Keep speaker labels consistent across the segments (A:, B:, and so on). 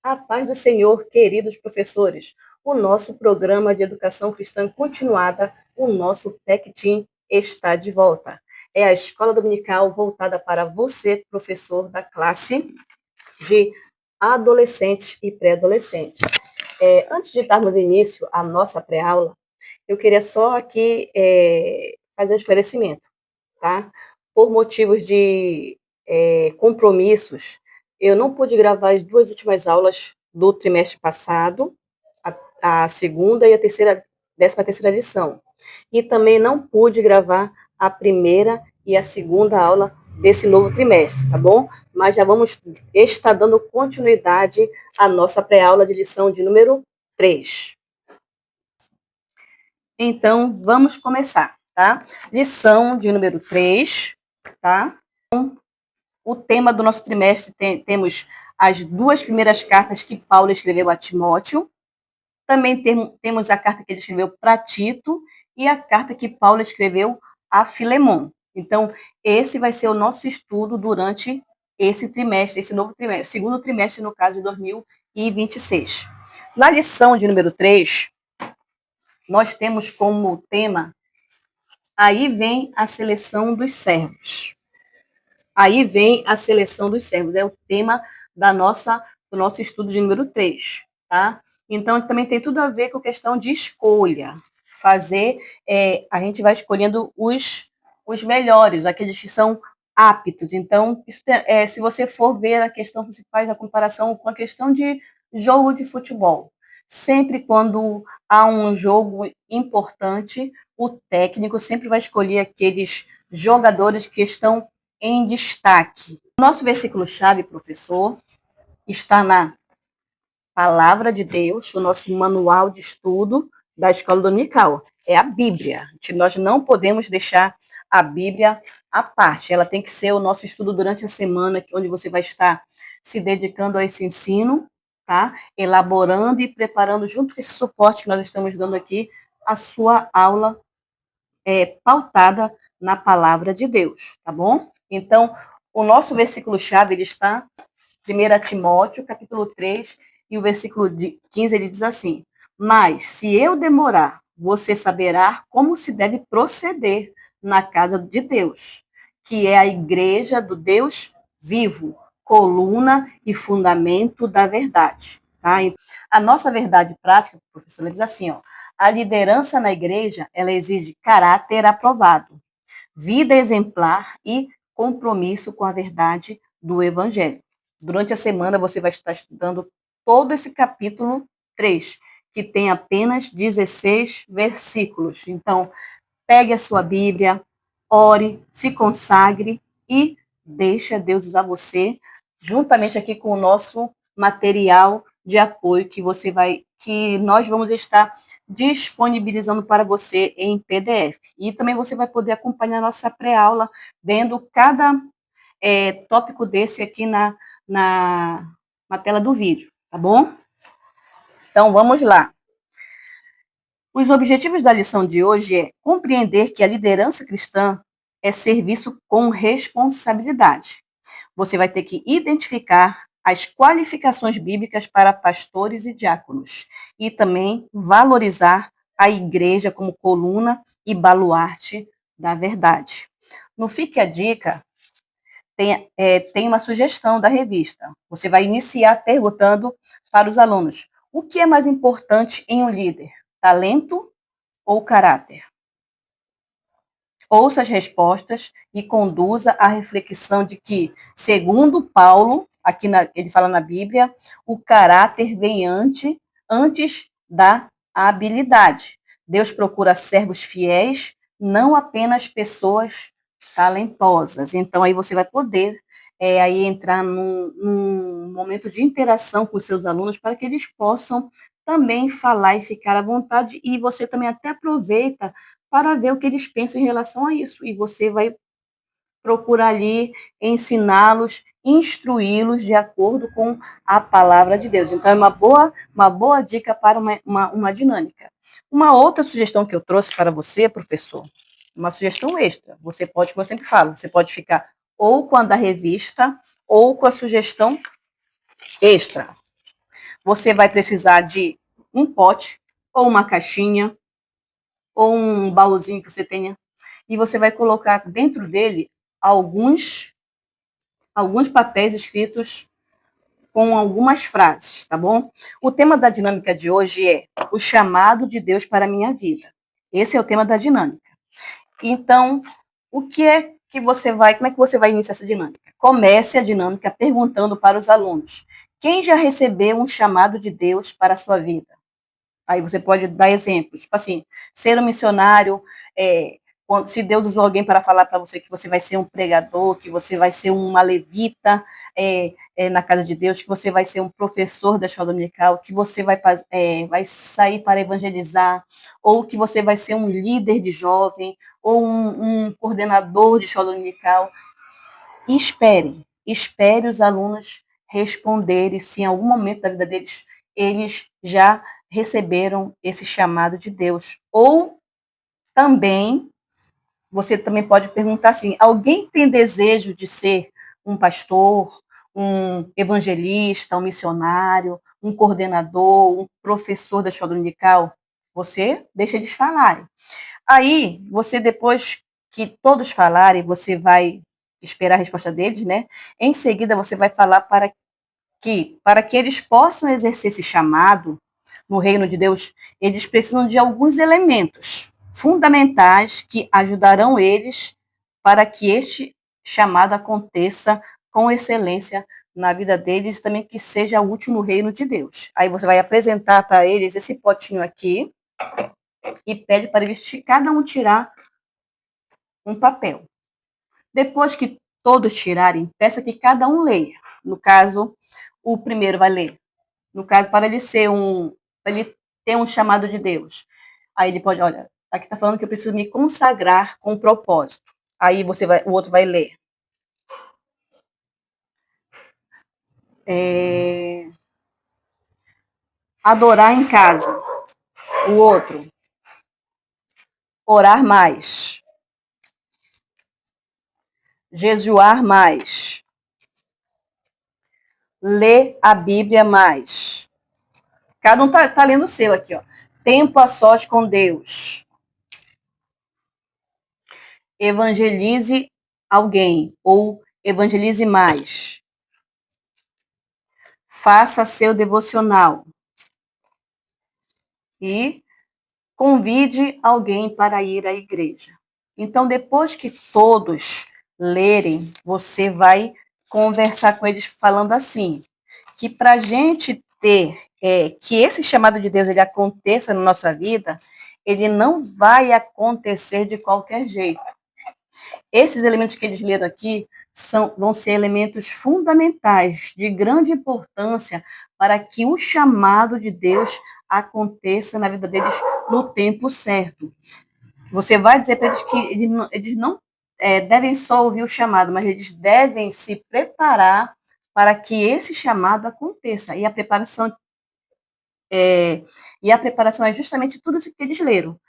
A: A paz do Senhor, queridos professores. O nosso programa de educação cristã continuada, o nosso PEC-TEAM, está de volta. É a escola dominical voltada para você, professor da classe de adolescentes e pré-adolescentes. Antes de darmos início à nossa pré-aula, eu queria só aqui fazer um esclarecimento, tá? Por motivos de compromissos, eu não pude gravar as duas últimas aulas do trimestre passado, a segunda e a terceira, 13ª lição. E também não pude gravar a primeira e a segunda aula desse novo trimestre, tá bom? Mas já vamos estar dando continuidade à nossa pré-aula de lição de número 3. Então, vamos começar, tá? Lição de número 3, tá? O tema do nosso trimestre temos as duas primeiras cartas que Paulo escreveu a Timóteo. Também temos a carta que ele escreveu para Tito e a carta que Paulo escreveu a Filemon. Então, esse vai ser o nosso estudo durante esse trimestre, esse novo trimestre, segundo trimestre, no caso de 2026. Na lição de número 3, nós temos como tema: aí vem a seleção dos servos. Aí vem a seleção dos servos. É o tema do nosso estudo de número 3, tá? Então, também tem tudo a ver com a questão de escolha. A gente vai escolhendo os melhores, aqueles que são aptos. Então, se você for ver a questão, você faz a comparação com a questão de jogo de futebol. Sempre quando há um jogo importante, o técnico sempre vai escolher aqueles jogadores que estão em destaque. Nosso versículo-chave, professor, está na Palavra de Deus, o nosso manual de estudo da escola dominical. É a Bíblia. Nós não podemos deixar a Bíblia à parte. Ela tem que ser o nosso estudo durante a semana, onde você vai estar se dedicando a esse ensino, tá? Elaborando e preparando, junto com esse suporte que nós estamos dando aqui, a sua aula pautada na Palavra de Deus, tá bom? Então, o nosso versículo-chave, ele está em 1 Timóteo, capítulo 3, e o versículo 15, ele diz assim: mas, se eu demorar, você saberá como se deve proceder na casa de Deus, que é a igreja do Deus vivo, coluna e fundamento da verdade. Tá? A nossa verdade prática, professora, diz assim, ó: a liderança na igreja, ela exige caráter aprovado, vida exemplar e compromisso com a verdade do Evangelho. Durante a semana, você vai estar estudando todo esse capítulo 3, que tem apenas 16 versículos. Então, pegue a sua Bíblia, ore, se consagre e deixe Deus usar você, juntamente aqui com o nosso material de apoio que nós vamos estar disponibilizando para você em PDF. E também você vai poder acompanhar nossa pré-aula vendo cada tópico desse aqui na tela do vídeo, tá bom? Então, vamos lá. Os objetivos da lição de hoje é compreender que a liderança cristã é serviço com responsabilidade. Você vai ter que identificar as qualificações bíblicas para pastores e diáconos e também valorizar a igreja como coluna e baluarte da verdade. No Fique a Dica, tem uma sugestão da revista. Você vai iniciar perguntando para os alunos: o que é mais importante em um líder? Talento ou caráter? Ouça as respostas e conduza a reflexão de que, segundo Paulo, ele fala na Bíblia, o caráter vem antes da habilidade. Deus procura servos fiéis, não apenas pessoas talentosas. Então, aí você vai poder aí entrar num momento de interação com os seus alunos para que eles possam também falar e ficar à vontade, e você também até aproveita para ver o que eles pensam em relação a isso. E você vai procurar ali ensiná-los, instruí-los de acordo com a palavra de Deus. Então, é uma boa dica para uma dinâmica. Uma outra sugestão que eu trouxe para você, professor, uma sugestão extra. Você pode, como eu sempre falo, você pode ficar ou com a da revista ou com a sugestão extra. Você vai precisar de um pote, ou uma caixinha, ou um baúzinho que você tenha, e você vai colocar dentro dele alguns papéis escritos com algumas frases, tá bom? O tema da dinâmica de hoje é o chamado de Deus para a minha vida. Esse é o tema da dinâmica. Então, como é que você vai iniciar essa dinâmica? Comece a dinâmica perguntando para os alunos: quem já recebeu um chamado de Deus para a sua vida? Aí você pode dar exemplos, tipo assim, ser um missionário, se Deus usou alguém para falar para você que você vai ser um pregador, que você vai ser uma levita na casa de Deus, que você vai ser um professor da escola dominical, que você vai sair para evangelizar, ou que você vai ser um líder de jovem, ou um coordenador de escola dominical. E espere os alunos responderem se em algum momento da vida deles eles já receberam esse chamado de Deus. Ou também, você também pode perguntar assim: alguém tem desejo de ser um pastor, um evangelista, um missionário, um coordenador, um professor da escola dominical? Você deixa eles falarem. Aí, você depois que todos falarem, você vai esperar a resposta deles, né? Em seguida, você vai falar para que eles possam exercer esse chamado no reino de Deus, eles precisam de alguns elementos fundamentais que ajudarão eles para que este chamado aconteça com excelência na vida deles e também que seja útil no reino de Deus. Aí você vai apresentar para eles esse potinho aqui e pede para eles cada um tirar um papel. Depois que todos tirarem, peça que cada um leia. No caso, o primeiro vai ler. No caso, para ele ter um chamado de Deus. Aí ele pode, olha, aqui está falando que eu preciso me consagrar com propósito. Aí o outro vai ler. Adorar em casa. O outro, orar mais. Jejuar mais. Ler a Bíblia mais. Cada um tá lendo o seu aqui, ó. Tempo a sós com Deus. Evangelize alguém ou evangelize mais. Faça seu devocional. E convide alguém para ir à igreja. Então, depois que todos lerem, você vai conversar com eles falando assim, que para a gente ter, que esse chamado de Deus ele aconteça na nossa vida, ele não vai acontecer de qualquer jeito. Esses elementos que eles leram aqui vão ser elementos fundamentais, de grande importância, para que o chamado de Deus aconteça na vida deles no tempo certo. Você vai dizer para eles que eles não devem só ouvir o chamado, mas eles devem se preparar para que esse chamado aconteça. E a preparação é justamente tudo isso que eles leram.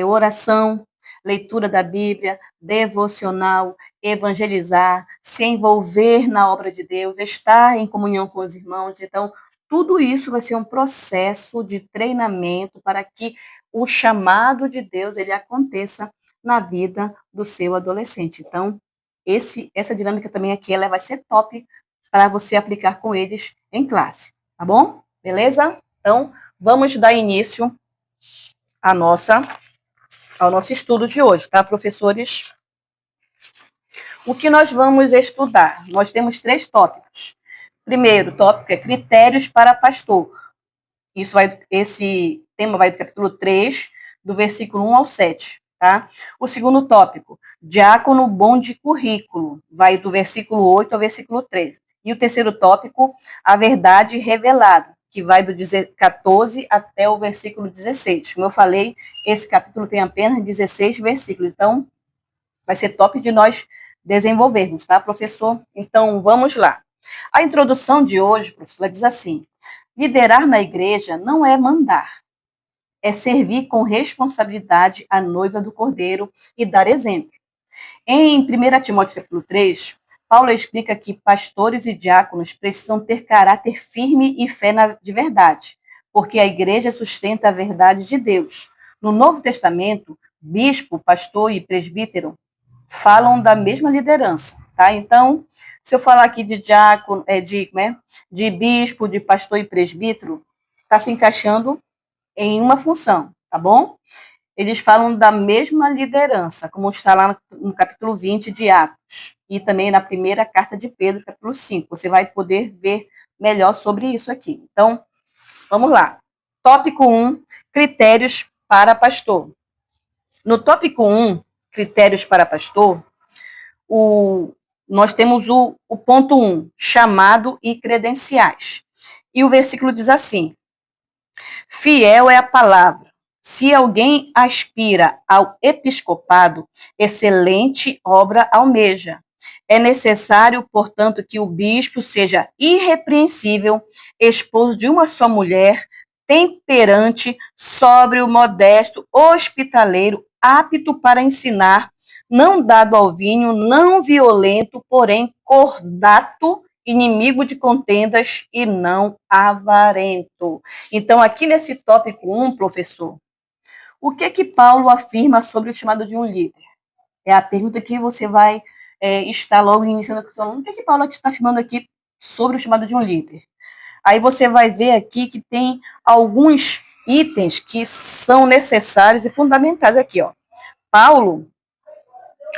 A: Oração, leitura da Bíblia, devocional, evangelizar, se envolver na obra de Deus, estar em comunhão com os irmãos. Então, tudo isso vai ser um processo de treinamento para que o chamado de Deus ele aconteça na vida do seu adolescente. Então, essa dinâmica também aqui ela vai ser top para você aplicar com eles em classe, tá bom? Beleza? Então, vamos dar início ao nosso estudo de hoje, tá, professores? O que nós vamos estudar? Nós temos 3 tópicos. Primeiro tópico é critérios para pastor. Esse tema vai do capítulo 3, do versículo 1 ao 7. Tá? O segundo tópico, diácono bom de currículo, vai do versículo 8 ao versículo 13. E o terceiro tópico, a verdade revelada, que vai do 14 até o versículo 16. Como eu falei, esse capítulo tem apenas 16 versículos, então vai ser top de nós desenvolvermos, tá, professor? Então, vamos lá. A introdução de hoje, professor, diz assim: liderar na igreja não é mandar, é servir com responsabilidade a noiva do Cordeiro e dar exemplo. Em 1 Timóteo capítulo 3, Paulo explica que pastores e diáconos precisam ter caráter firme e fé de verdade, porque a igreja sustenta a verdade de Deus. No Novo Testamento, bispo, pastor e presbítero falam da mesma liderança, tá? Então, se eu falar aqui de diácono, de bispo, de pastor e presbítero, está se encaixando em uma função, tá bom? Eles falam da mesma liderança, como está lá no capítulo 20 de Atos, e também na primeira carta de Pedro, capítulo 5. Você vai poder ver melhor sobre isso aqui. Então, vamos lá. Tópico 1, critérios para pastor. No tópico 1, critérios para pastor, nós temos o ponto 1, chamado e credenciais. E o versículo diz assim: fiel é a palavra. Se alguém aspira ao episcopado, excelente obra almeja. É necessário, portanto, que o bispo seja irrepreensível, esposo de uma só mulher, temperante, sóbrio, modesto, hospitaleiro, apto para ensinar, não dado ao vinho, não violento, porém cordato, inimigo de contendas e não avarento. Então, aqui nesse tópico 1, professor, o que Paulo afirma sobre o chamado de um líder? É a pergunta que você vai estar logo iniciando a questão. O que Paulo está afirmando aqui sobre o chamado de um líder? Aí você vai ver aqui que tem alguns itens que são necessários e fundamentais aqui, ó. Paulo,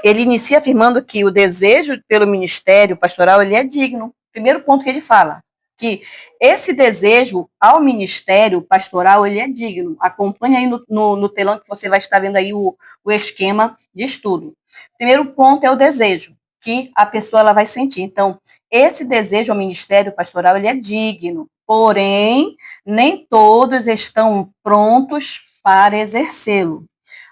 A: ele inicia afirmando que o desejo pelo ministério pastoral, ele é digno. Primeiro ponto que ele fala, que esse desejo ao ministério pastoral, ele é digno. Acompanha aí no telão que você vai estar vendo aí o esquema de estudo. Primeiro ponto é o desejo, que a pessoa ela vai sentir. Então, esse desejo ao ministério pastoral, ele é digno. Porém, nem todos estão prontos para exercê-lo.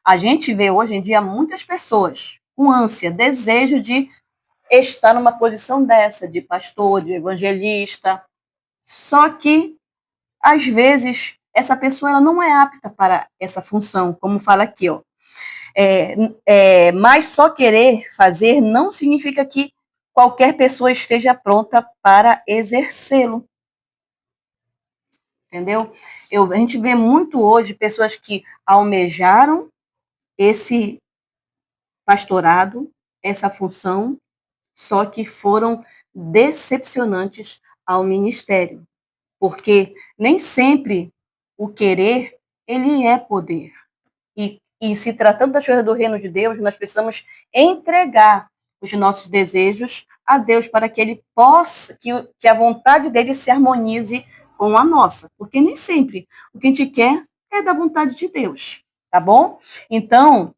A: A gente vê hoje em dia muitas pessoas com ânsia, desejo de estar numa posição dessa, de pastor, de evangelista. Só que, às vezes, essa pessoa ela não é apta para essa função, como fala aqui, ó. Mas só querer fazer não significa que qualquer pessoa esteja pronta para exercê-lo. Entendeu? A gente vê muito hoje pessoas que almejaram esse pastorado, essa função, só que foram decepcionantes ao ministério, porque nem sempre o querer, ele é poder. E se tratando das coisas do reino de Deus, nós precisamos entregar os nossos desejos a Deus para que ele possa, que a vontade dele se harmonize com a nossa, porque nem sempre o que a gente quer é da vontade de Deus, tá bom? Então,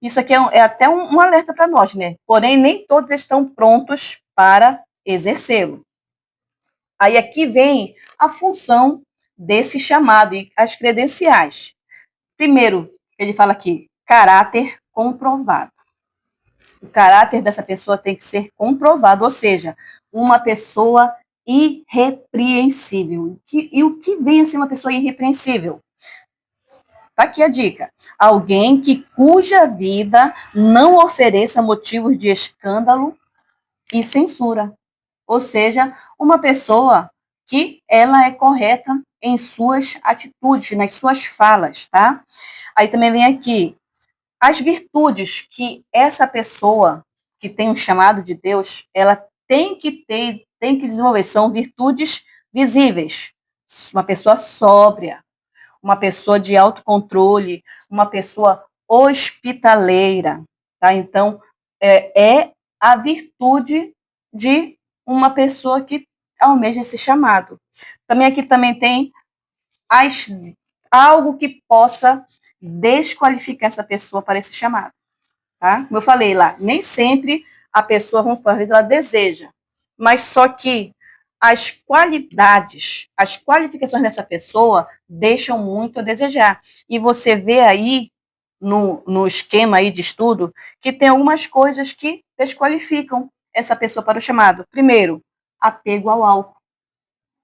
A: isso aqui é até um alerta para nós, né? Porém, nem todos estão prontos para exercê-lo. Aí aqui vem a função desse chamado e as credenciais. Primeiro, ele fala aqui, caráter comprovado. O caráter dessa pessoa tem que ser comprovado, ou seja, uma pessoa irrepreensível. E o que vem a ser uma pessoa irrepreensível? Tá aqui a dica. Alguém cuja vida não ofereça motivos de escândalo e censura. Ou seja, uma pessoa que ela é correta em suas atitudes, nas suas falas, tá? Aí também vem aqui as virtudes que essa pessoa que tem um chamado de Deus, ela tem que ter, tem que desenvolver. São virtudes visíveis. Uma pessoa sóbria, uma pessoa de autocontrole, uma pessoa hospitaleira, tá? Então, é a virtude de uma pessoa que almeja esse chamado. Também aqui também tem algo que possa desqualificar essa pessoa para esse chamado, tá? Como eu falei lá, nem sempre a pessoa, vamos falar, ela deseja, mas só que as qualidades, as qualificações dessa pessoa deixam muito a desejar. E você vê aí no esquema aí de estudo que tem algumas coisas que desqualificam essa pessoa para o chamado. Primeiro, apego ao álcool.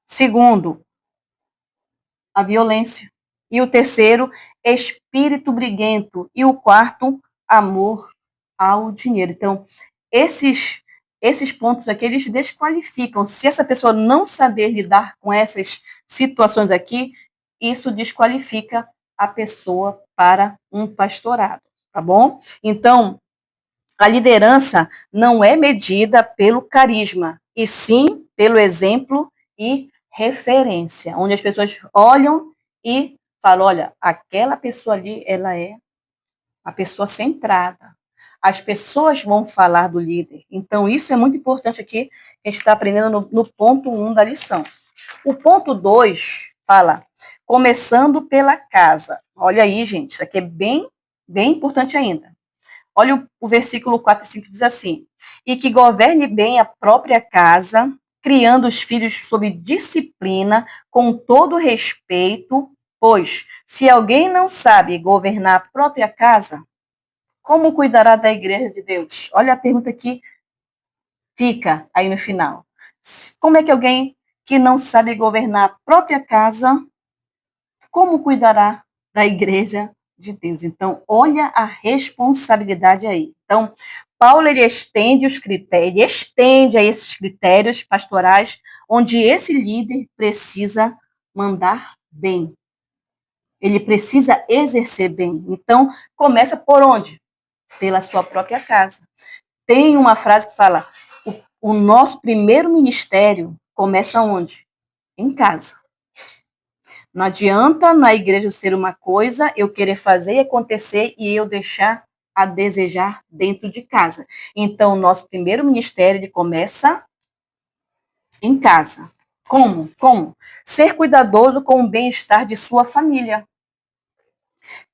A: Segundo, a violência. E o terceiro, espírito briguento. E o quarto, amor ao dinheiro. Então, esses esses pontos aqui, eles desqualificam. Se essa pessoa não saber lidar com essas situações aqui, isso desqualifica a pessoa para um pastorado, tá bom? Então, a liderança não é medida pelo carisma, e sim pelo exemplo e referência, onde as pessoas olham e falam, olha, aquela pessoa ali, ela é a pessoa centrada. As pessoas vão falar do líder. Então, isso é muito importante aqui, que a gente está aprendendo no ponto 1 da lição. O ponto 2 fala, começando pela casa. Olha aí, gente, isso aqui é bem importante ainda. Olha o versículo 4 e 5 diz assim, e que governe bem a própria casa, criando os filhos sob disciplina, com todo respeito, pois, se alguém não sabe governar a própria casa, como cuidará da igreja de Deus? Olha a pergunta que fica aí no final. Como é que alguém que não sabe governar a própria casa, como cuidará da igreja de Deus? Então, olha a responsabilidade aí. Então, Paulo, ele estende os critérios, ele estende a esses critérios pastorais, onde esse líder precisa mandar bem. Ele precisa exercer bem. Então, começa por onde? Pela sua própria casa. Tem uma frase que fala, o nosso primeiro ministério começa onde? Em casa. Não adianta na igreja ser uma coisa, eu querer fazer e acontecer e eu deixar a desejar dentro de casa. Então, nosso primeiro ministério ele começa em casa. Como? Como? Ser cuidadoso com o bem-estar de sua família.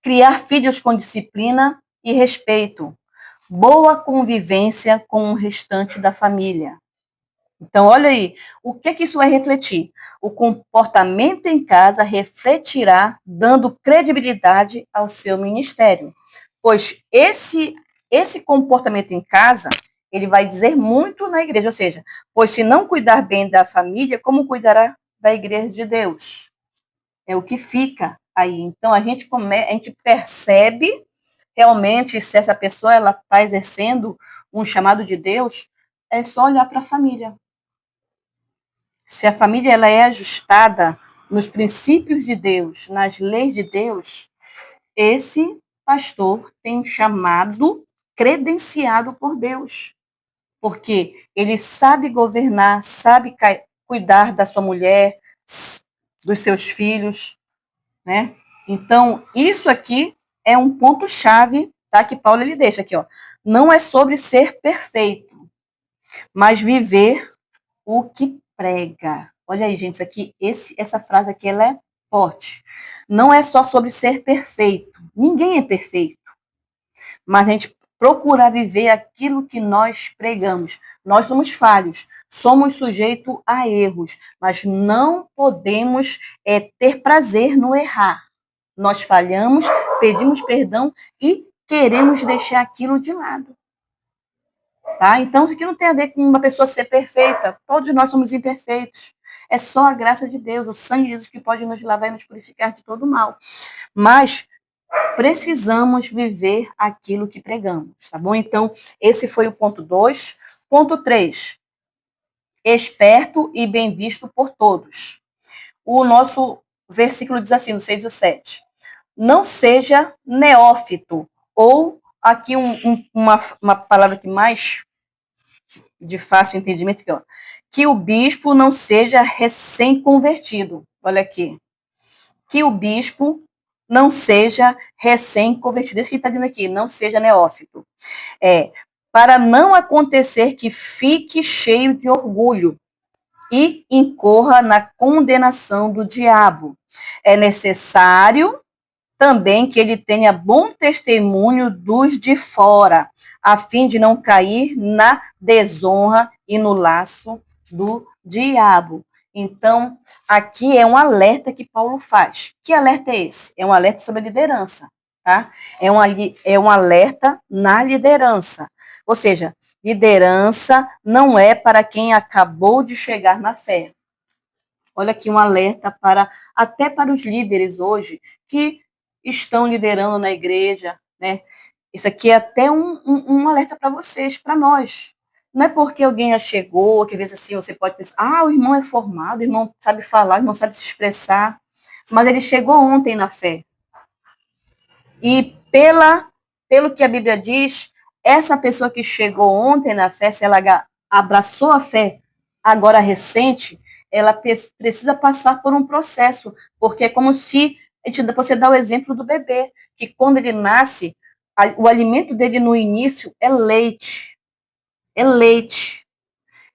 A: Criar filhos com disciplina e respeito. Boa convivência com o restante da família. Então, olha aí, o que isso vai refletir? O comportamento em casa refletirá, dando credibilidade ao seu ministério. Pois esse comportamento em casa, ele vai dizer muito na igreja, ou seja, pois se não cuidar bem da família, como cuidará da igreja de Deus? É o que fica aí. Então, a gente percebe realmente se essa pessoa ela está exercendo um chamado de Deus, é só olhar para a família. Se a família ela é ajustada nos princípios de Deus, nas leis de Deus, esse pastor tem um chamado credenciado por Deus, porque ele sabe governar, sabe cuidar da sua mulher, dos seus filhos, né? Então, isso aqui é um ponto-chave, tá? Que Paulo ele deixa aqui, ó. Não é sobre ser perfeito, mas viver o que prega. Olha aí, gente, isso aqui, essa frase aqui, ela é forte. Não é só sobre ser perfeito. Ninguém é perfeito. Mas a gente procura viver aquilo que nós pregamos. Nós somos falhos, somos sujeitos a erros, mas não podemos ter prazer no errar. Nós falhamos, pedimos perdão e queremos deixar aquilo de lado. Tá? Então, isso aqui não tem a ver com uma pessoa ser perfeita. Todos nós somos imperfeitos. É só a graça de Deus, o sangue de Jesus que pode nos lavar e nos purificar de todo mal. Mas precisamos viver aquilo que pregamos, tá bom? Então, esse foi o ponto 2. Ponto 3. Esperto e bem visto por todos. O nosso versículo diz assim, no 6 e 7. Não seja neófito, ou aqui uma palavra que mais de fácil entendimento, aqui, ó, que o bispo não seja recém-convertido. Olha aqui. Que o bispo não seja recém-convertido. Isso que está dizendo aqui, não seja neófito. Para não acontecer que fique cheio de orgulho e incorra na condenação do diabo. É necessário também que ele tenha bom testemunho dos de fora, a fim de não cair na desonra e no laço do diabo. Então, aqui é um alerta que Paulo faz. Que alerta é esse? É um alerta sobre a liderança, tá? É um alerta na liderança. Ou seja, liderança não é para quem acabou de chegar na fé. Olha aqui um alerta até para os líderes hoje que estão liderando na igreja, né? Isso aqui é até um alerta para vocês, para nós. Não é porque alguém já chegou, que às vezes assim você pode pensar, o irmão é formado, o irmão sabe falar, o irmão sabe se expressar, mas ele chegou ontem na fé. E pelo que a Bíblia diz, essa pessoa que chegou ontem na fé, se ela abraçou a fé agora recente, ela precisa passar por um processo, porque é como se você dá o exemplo do bebê, que quando ele nasce, o alimento dele no início é leite. É leite.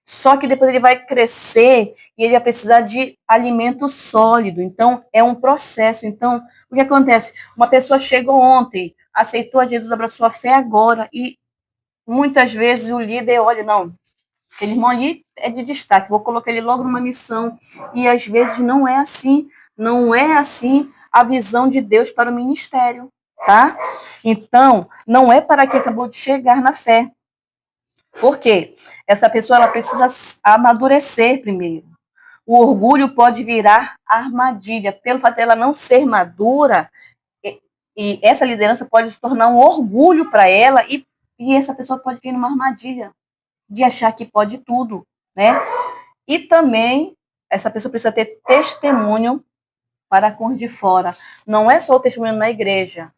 A: Só que depois ele vai crescer e ele vai precisar de alimento sólido. Então, é um processo. Então, o que acontece? Uma pessoa chegou ontem, aceitou a Jesus, abraçou a fé agora, e muitas vezes o líder olha, não, aquele irmão ali é de destaque, vou colocar ele logo numa missão. E às vezes não é assim. Não é assim a visão de Deus para o ministério, tá? Então, não é para quem acabou de chegar na fé. Por quê? Essa pessoa ela precisa amadurecer primeiro. O orgulho pode virar armadilha. Pelo fato dela não ser madura, e essa liderança pode se tornar um orgulho para ela, e essa pessoa pode vir numa armadilha de achar que pode tudo, né? E também essa pessoa precisa ter testemunho para com os de fora. Não é só o testemunho na igreja,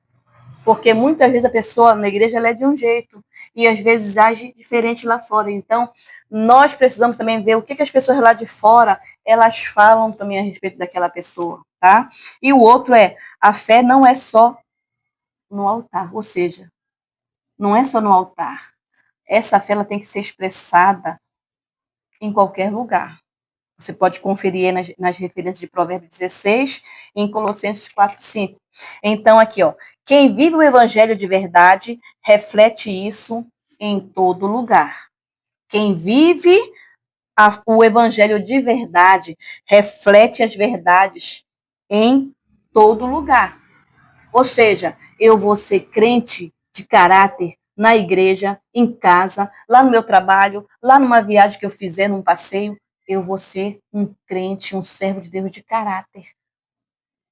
A: porque muitas vezes a pessoa na igreja ela é de um jeito e às vezes age diferente lá fora. Então, nós precisamos também ver o que as pessoas lá de fora elas falam também a respeito daquela pessoa, tá? E o outro é, a fé não é só no altar, ou seja, não é só no altar. Essa fé ela tem que ser expressada em qualquer lugar. Você pode conferir aí nas referências de Provérbios 16 e em Colossenses 4, 5. Então, aqui, ó, quem vive o evangelho de verdade reflete isso em todo lugar. Quem vive o evangelho de verdade reflete as verdades em todo lugar. Ou seja, eu vou ser crente de caráter na igreja, em casa, lá no meu trabalho, lá numa viagem que eu fizer, num passeio, eu vou ser um crente, um servo de Deus de caráter.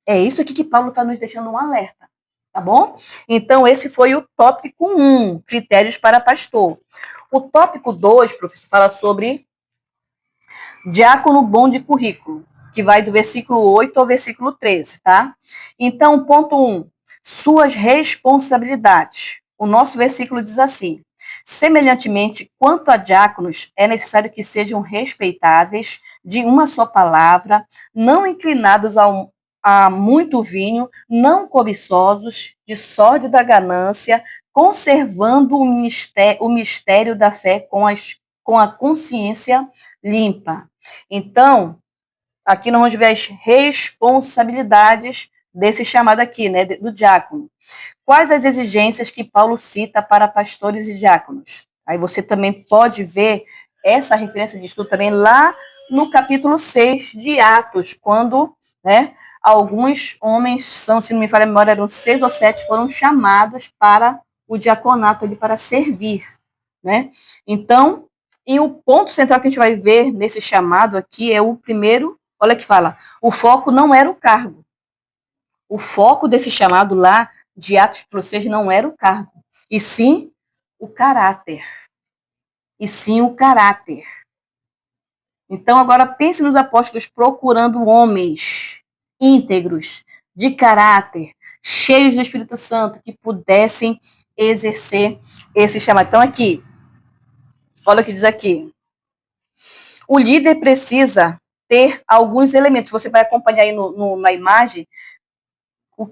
A: É isso aqui que Paulo está nos deixando um alerta, tá bom? Então, esse foi o tópico 1, critérios para pastor. O tópico 2, professor, fala sobre diácono bom de currículo, que vai do versículo 8 ao versículo 13, tá? Então, ponto 1, suas responsabilidades. O nosso versículo diz assim: semelhantemente, quanto a diáconos, é necessário que sejam respeitáveis, de uma só palavra, não inclinados a muito vinho, não cobiçosos, de sorte da ganância, conservando o mistério da fé com a consciência limpa. Então, aqui nós vamos ver as responsabilidades desse chamado aqui, né, do diácono. Quais as exigências que Paulo cita para pastores e diáconos? Aí você também pode ver essa referência de estudo também lá no capítulo 6 de Atos, quando, né, alguns homens, se não me falha a memória, eram 6 ou 7, foram chamados para o diaconato ali para servir, né? Então, e o ponto central que a gente vai ver nesse chamado aqui é o primeiro, olha que fala, o foco não era o cargo. O foco desse chamado lá de Atos para vocês não era o cargo, e sim o caráter. E sim o caráter. Então, agora pense nos apóstolos procurando homens íntegros, de caráter, cheios do Espírito Santo, que pudessem exercer esse chamado. Então, aqui, olha o que diz aqui. O líder precisa ter alguns elementos. Você vai acompanhar aí na imagem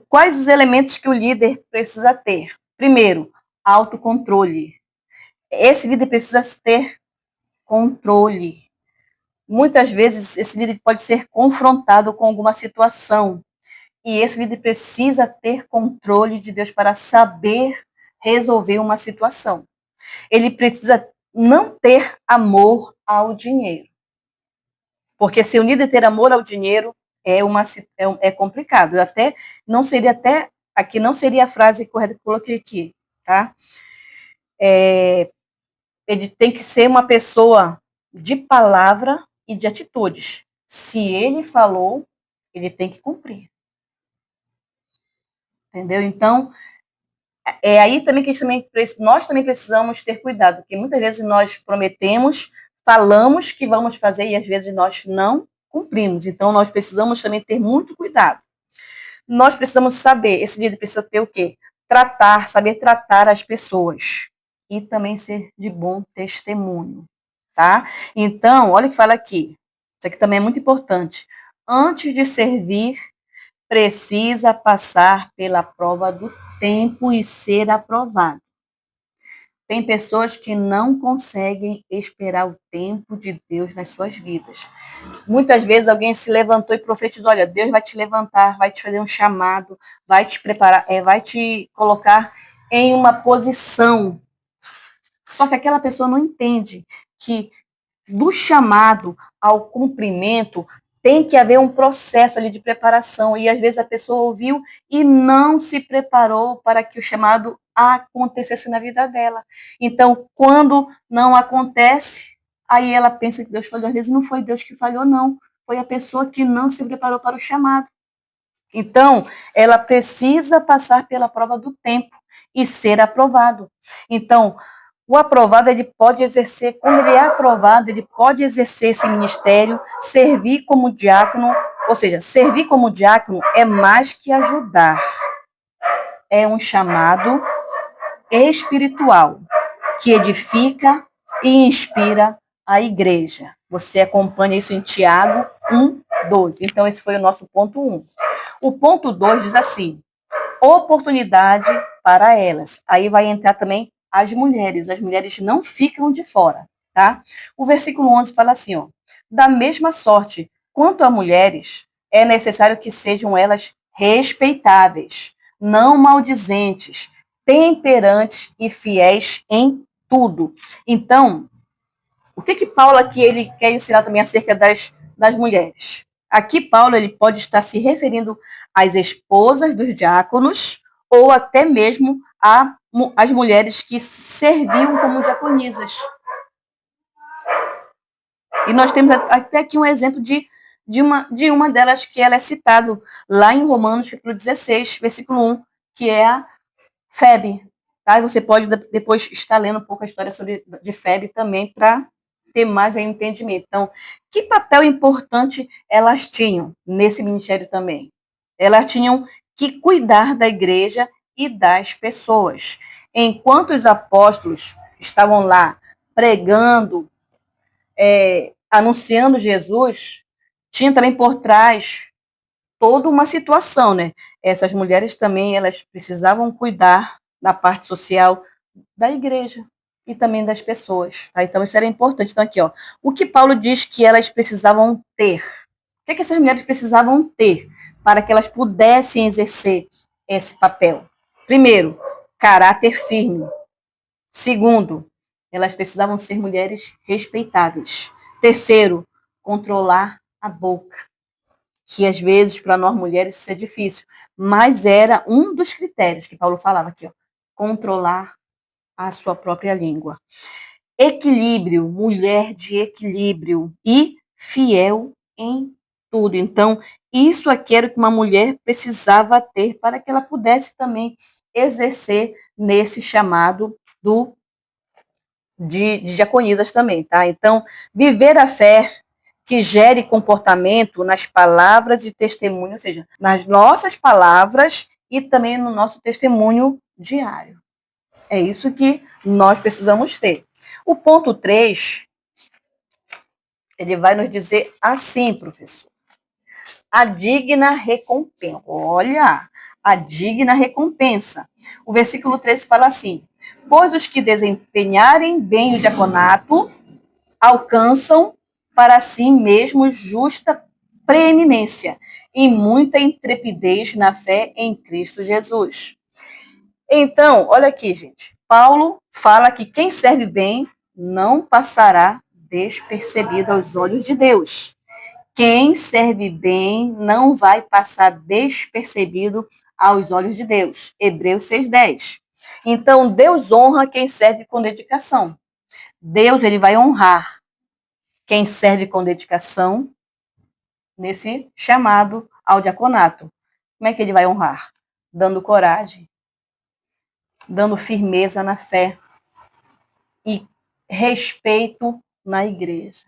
A: quais os elementos que o líder precisa ter. Primeiro, autocontrole. Esse líder precisa ter controle. Muitas vezes, esse líder pode ser confrontado com alguma situação. E esse líder precisa ter controle de Deus para saber resolver uma situação. Ele precisa não ter amor ao dinheiro. Porque se o líder ter amor ao dinheiro, é complicado. Eu até não seria até aqui não seria a frase correta que eu coloquei aqui, tá? Ele tem que ser uma pessoa de palavra e de atitudes. Se ele falou, ele tem que cumprir. Entendeu? Então, aí também que nós também precisamos ter cuidado, porque muitas vezes nós prometemos, falamos que vamos fazer e às vezes nós não cumprimos. Então, nós precisamos também ter muito cuidado. Nós precisamos saber, esse líder precisa ter o quê? Saber tratar as pessoas e também ser de bom testemunho, tá? Então, olha o que fala aqui. Isso aqui também é muito importante. Antes de servir, precisa passar pela prova do tempo e ser aprovado. Tem pessoas que não conseguem esperar o tempo de Deus nas suas vidas. Muitas vezes alguém se levantou e profetizou, olha, Deus vai te levantar, vai te fazer um chamado, vai te preparar, vai te colocar em uma posição. Só que aquela pessoa não entende que do chamado ao cumprimento tem que haver um processo ali de preparação. E às vezes a pessoa ouviu e não se preparou para que o chamado acontecesse na vida dela. Então, quando não acontece, aí ela pensa que Deus falhou. Às vezes não foi Deus que falhou, não. Foi a pessoa que não se preparou para o chamado. Então, ela precisa passar pela prova do tempo e ser aprovado. Então, o aprovado, ele pode exercer, como ele é aprovado, ele pode exercer esse ministério, servir como diácono, ou seja, servir como diácono é mais que ajudar. É um chamado espiritual que edifica e inspira a igreja. Você acompanha isso em Tiago 1:2. Então, esse foi o nosso ponto 1. O ponto 2 diz assim: oportunidade para elas. Aí vai entrar também as mulheres não ficam de fora, tá? O versículo 11 fala assim, ó: da mesma sorte, quanto a mulheres, é necessário que sejam elas respeitáveis, não maldizentes, temperantes e fiéis em tudo. Então, o que Paulo aqui ele quer ensinar também acerca das mulheres? Aqui Paulo ele pode estar se referindo às esposas dos diáconos ou até mesmo às mulheres que serviam como diaconisas. E nós temos até aqui um exemplo de uma delas que ela é citado lá em Romanos capítulo 16, versículo 1, que é a Febe. Tá? Você pode depois estar lendo um pouco a história de Febe também para ter mais aí entendimento. Então, que papel importante elas tinham nesse ministério também? Elas tinham que cuidar da igreja e das pessoas. Enquanto os apóstolos estavam lá pregando, anunciando Jesus, tinha também por trás toda uma situação, né? Essas mulheres também, elas precisavam cuidar da parte social da igreja e também das pessoas, tá? Então, isso era importante. Então, aqui, ó, o que Paulo diz que elas precisavam ter? O que essas mulheres precisavam ter para que elas pudessem exercer esse papel? Primeiro, caráter firme. Segundo, elas precisavam ser mulheres respeitáveis. Terceiro, controlar a boca, que às vezes para nós mulheres isso é difícil, mas era um dos critérios que Paulo falava aqui, ó, controlar a sua própria língua. Equilíbrio, mulher de equilíbrio e fiel em tudo. Então, isso aqui era o que uma mulher precisava ter para que ela pudesse também exercer nesse chamado de diaconisas também, tá? Então, viver a fé que gere comportamento nas palavras de testemunho, ou seja, nas nossas palavras e também no nosso testemunho diário. É isso que nós precisamos ter. O ponto 3, ele vai nos dizer assim, professor: a digna recompensa. Olha, a digna recompensa. O versículo 13 fala assim: pois os que desempenharem bem o diaconato alcançam para si mesmos justa preeminência e muita intrepidez na fé em Cristo Jesus. Então, olha aqui, gente. Paulo fala que quem serve bem não passará despercebido aos olhos de Deus. Quem serve bem não vai passar despercebido aos olhos de Deus. Hebreus 6:10. Então, Deus honra quem serve com dedicação. Deus ele vai honrar quem serve com dedicação nesse chamado ao diaconato. Como é que ele vai honrar? Dando coragem, dando firmeza na fé e respeito na igreja.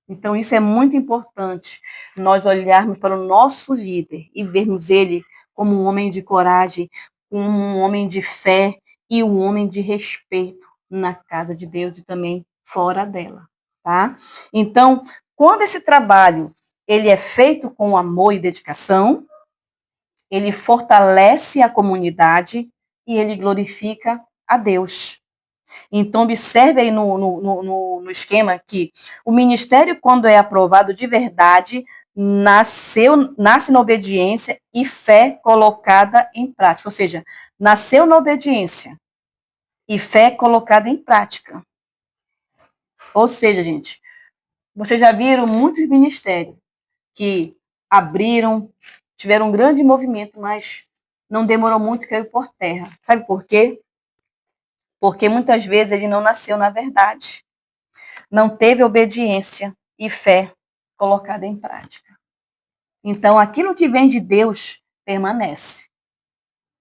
A: Então, isso é muito importante, nós olharmos para o nosso líder e vermos ele como um homem de coragem, como um homem de fé e um homem de respeito na casa de Deus e também fora dela, tá? Então, quando esse trabalho ele é feito com amor e dedicação, ele fortalece a comunidade e ele glorifica a Deus. Então, observe aí no esquema que o ministério, quando é aprovado de verdade, nasce na obediência e fé colocada em prática. Ou seja, nasceu na obediência e fé colocada em prática. Ou seja, gente, vocês já viram muitos ministérios que abriram, tiveram um grande movimento, mas não demorou muito, caiu por terra. Sabe por quê? Porque muitas vezes ele não nasceu na verdade. Não teve obediência e fé colocada em prática. Então, aquilo que vem de Deus permanece.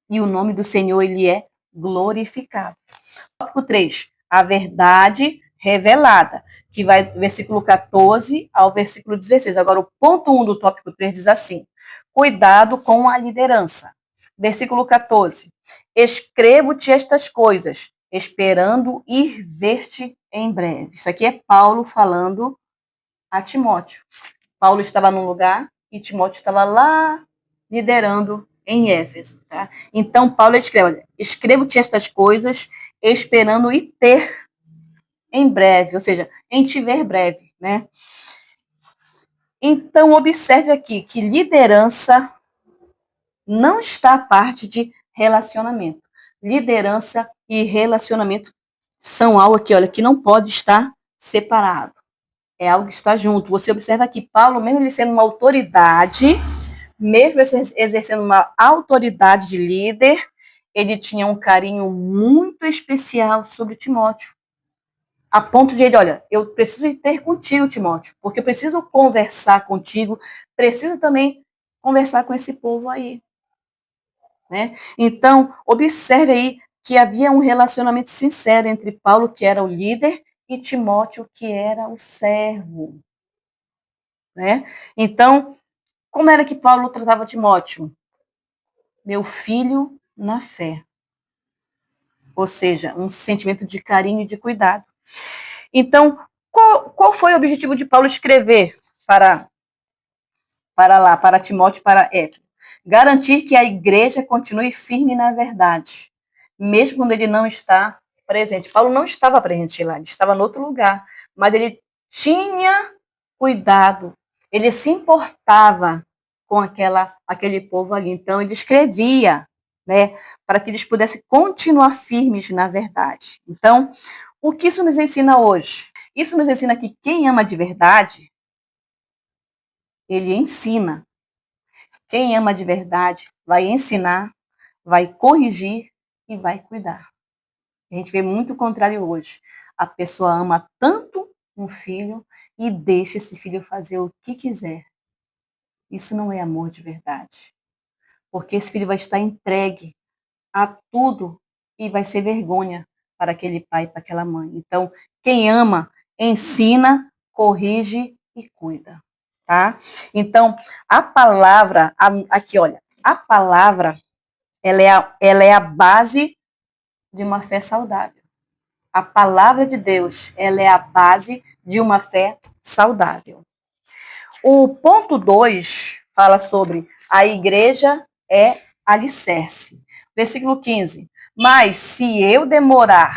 A: E o nome do Senhor, ele é glorificado. Tópico 3, a verdade revelada, que vai do versículo 14 ao versículo 16. Agora, o ponto 1 do tópico 3 diz assim: cuidado com a liderança. Versículo 14. Escrevo-te estas coisas, esperando ir ver-te em breve. Isso aqui é Paulo falando a Timóteo. Paulo estava num lugar e Timóteo estava lá liderando em Éfeso. Tá? Então, Paulo escreve: olha, escrevo-te estas coisas, esperando ir ter em breve, ou seja, em te ver breve. Né? Então, observe aqui que liderança não está à parte de relacionamento. Liderança e relacionamento são algo aqui, olha, que não pode estar separado. É algo que está junto. Você observa aqui, Paulo, mesmo ele sendo uma autoridade, mesmo exercendo uma autoridade de líder, ele tinha um carinho muito especial sobre Timóteo. A ponto de ele, olha, eu preciso ter contigo, Timóteo, porque eu preciso conversar contigo, preciso também conversar com esse povo aí. Né? Então, observe aí que havia um relacionamento sincero entre Paulo, que era o líder, e Timóteo, que era o servo. Né? Então, como era que Paulo tratava Timóteo? Meu filho na fé. Ou seja, um sentimento de carinho e de cuidado. Então, qual foi o objetivo de Paulo escrever para Timóteo e para Éfeso? Garantir que a igreja continue firme na verdade, mesmo quando ele não está presente. Paulo não estava presente lá, ele estava em outro lugar, mas ele tinha cuidado, ele se importava com aquele povo ali. Então, ele escrevia, né, para que eles pudessem continuar firmes na verdade. Então, o que isso nos ensina hoje? Isso nos ensina que quem ama de verdade, ele ensina. Quem ama de verdade vai ensinar, vai corrigir e vai cuidar. A gente vê muito o contrário hoje. A pessoa ama tanto um filho e deixa esse filho fazer o que quiser. Isso não é amor de verdade. Porque esse filho vai estar entregue a tudo e vai ser vergonha para aquele pai e para aquela mãe. Então, quem ama, ensina, corrige e cuida. Tá? Então, a palavra, aqui olha, a palavra, ela é a base de uma fé saudável. A palavra de Deus, ela é a base de uma fé saudável. O ponto 2 fala sobre a igreja é alicerce. Versículo 15. Mas se eu demorar,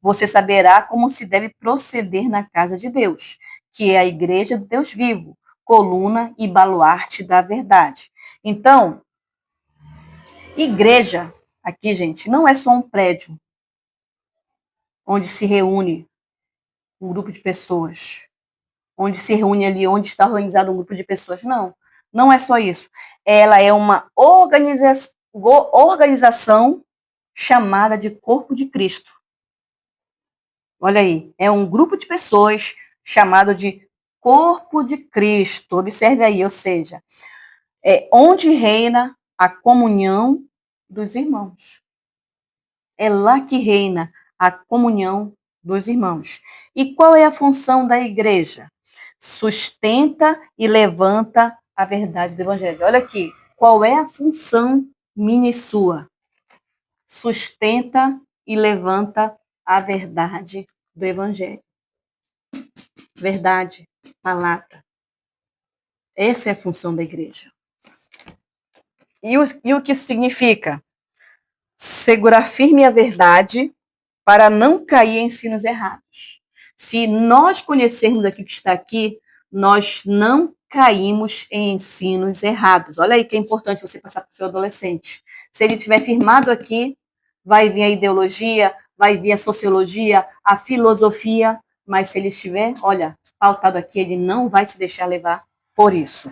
A: você saberá como se deve proceder na casa de Deus, que é a igreja do Deus vivo, coluna e baluarte da verdade. Então, igreja, aqui, gente, não é só um prédio onde se reúne um grupo de pessoas, onde se reúne ali, onde está organizado um grupo de pessoas. Não, não é só isso. Ela é uma organização chamada de Corpo de Cristo. Olha aí, é um grupo de pessoas chamado de Corpo de Cristo. Observe aí, ou seja, é onde reina a comunhão dos irmãos. É lá que reina a comunhão dos irmãos. E qual é a função da igreja? Sustenta e levanta a verdade do evangelho. Olha aqui, qual é a função minha e sua? Sustenta e levanta a verdade do evangelho. Verdade, palavra. Essa é a função da igreja. E o que significa? Segurar firme a verdade para não cair em ensinos errados. Se nós conhecermos aquilo que está aqui, nós não caímos em ensinos errados. Olha aí que é importante você passar para o seu adolescente. Se ele estiver firmado aqui, vai vir a ideologia, vai vir a sociologia, a filosofia, mas se ele estiver, olha, pautado aqui, ele não vai se deixar levar por isso.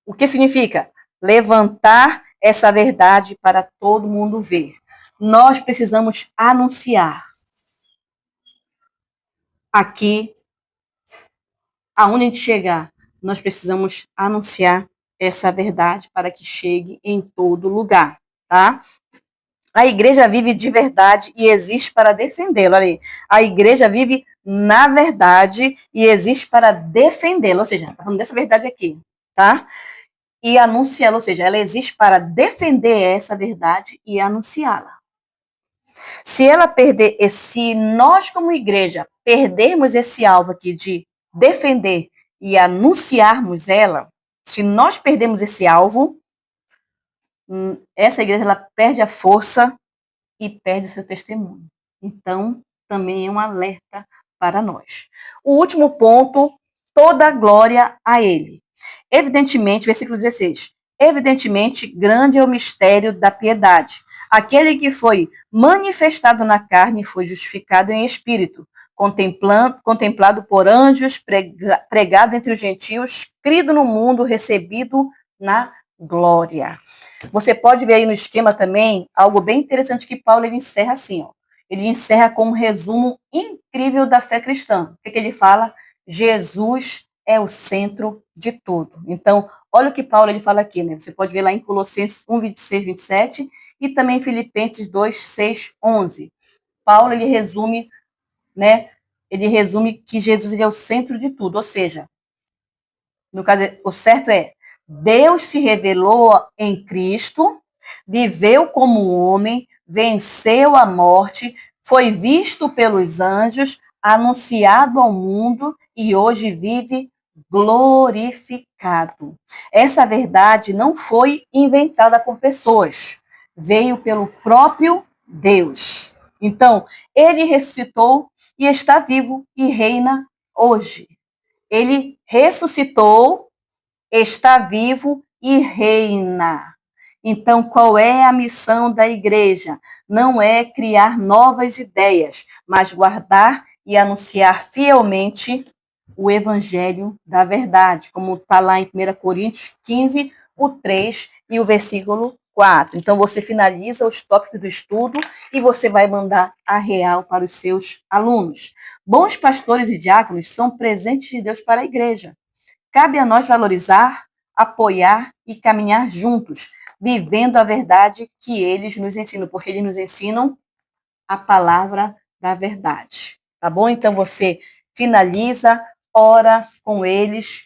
A: O que significa? Levantar essa verdade para todo mundo ver. Nós precisamos anunciar aqui, aonde a gente chegar, nós precisamos anunciar essa verdade para que chegue em todo lugar, tá? A igreja vive de verdade e existe para defendê-la. Olha aí. A igreja vive na verdade e existe para defendê-la. Ou seja, está falando dessa verdade aqui, tá? E anunciá-la, ou seja, ela existe para defender essa verdade e anunciá-la. Se ela perder, se nós como igreja perdermos esse alvo aqui de defender e anunciarmos ela, se nós perdemos esse alvo, essa igreja ela perde a força e perde o seu testemunho. Então, também é um alerta para nós. O último ponto, toda a glória a ele. Evidentemente, versículo 16, evidentemente, grande é o mistério da piedade. Aquele que foi manifestado na carne foi justificado em espírito, contemplado por anjos, pregado entre os gentios, crido no mundo, recebido na glória. Você pode ver aí no esquema também algo bem interessante que Paulo ele encerra assim, ó. Ele encerra com um resumo incrível da fé cristã. O que ele fala? Jesus é o centro de tudo. Então, olha o que Paulo ele fala aqui, né? Você pode ver lá em Colossenses 1, 26, 27 e também em Filipenses 2, 6, 11. Paulo ele resume, né? Ele resume que Jesus ele é o centro de tudo, ou seja, no caso, o certo é Deus se revelou em Cristo, viveu como homem, venceu a morte, foi visto pelos anjos, anunciado ao mundo e hoje vive glorificado. Essa verdade não foi inventada por pessoas, veio pelo próprio Deus. Então, ele ressuscitou e está vivo e reina hoje. Ele ressuscitou, está vivo e reina. Então, qual é a missão da igreja? Não é criar novas ideias, mas guardar e anunciar fielmente o evangelho da verdade, como está lá em 1 Coríntios 15, o 3 e o versículo 4. Então, você finaliza os tópicos do estudo e você vai mandar a real para os seus alunos. Bons pastores e diáconos são presentes de Deus para a igreja. Cabe a nós valorizar, apoiar e caminhar juntos, vivendo a verdade que eles nos ensinam, porque eles nos ensinam a palavra da verdade. Tá bom? Então você finaliza, ora com eles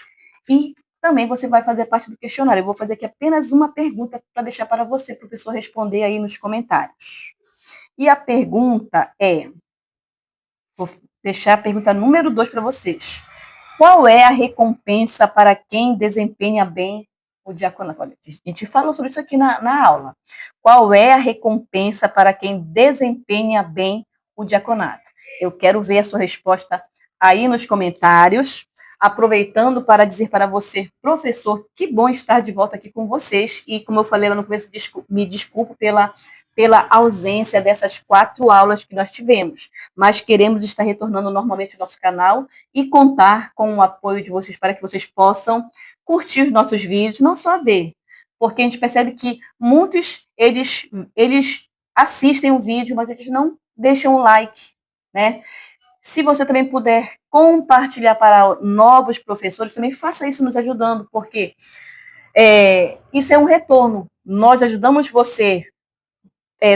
A: e também você vai fazer parte do questionário. Eu vou fazer aqui apenas uma pergunta para deixar para você, professor, responder aí nos comentários. E a pergunta é, vou deixar a pergunta número 2 para vocês. Qual é a recompensa para quem desempenha bem o diaconato? Olha, a gente falou sobre isso aqui na aula. Qual é a recompensa para quem desempenha bem o diaconato? Eu quero ver a sua resposta aí nos comentários. Aproveitando para dizer para você, professor, que bom estar de volta aqui com vocês. E como eu falei lá no começo, me desculpo pela ausência dessas 4 aulas que nós tivemos. Mas queremos estar retornando normalmente ao nosso canal e contar com o apoio de vocês para que vocês possam curtir os nossos vídeos, não só ver, porque a gente percebe que muitos, eles assistem o vídeo, mas eles não deixam o like, né? Se você também puder compartilhar para novos professores, também faça isso nos ajudando, porque isso é um retorno. Nós ajudamos você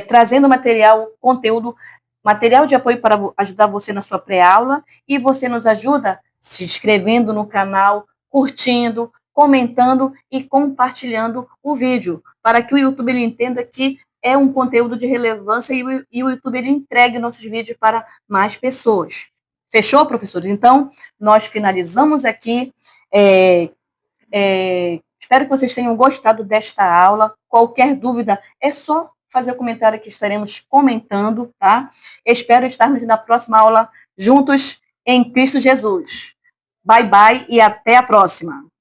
A: trazendo material, conteúdo, material de apoio para ajudar você na sua pré-aula, e você nos ajuda se inscrevendo no canal, curtindo, comentando e compartilhando o vídeo, para que o YouTube ele entenda que é um conteúdo de relevância e o YouTube ele entregue nossos vídeos para mais pessoas. Fechou, professores? Então, nós finalizamos aqui. Espero que vocês tenham gostado desta aula. Qualquer dúvida, é só fazer o comentário que estaremos comentando, tá? Espero estarmos na próxima aula juntos em Cristo Jesus. Bye, bye e até a próxima.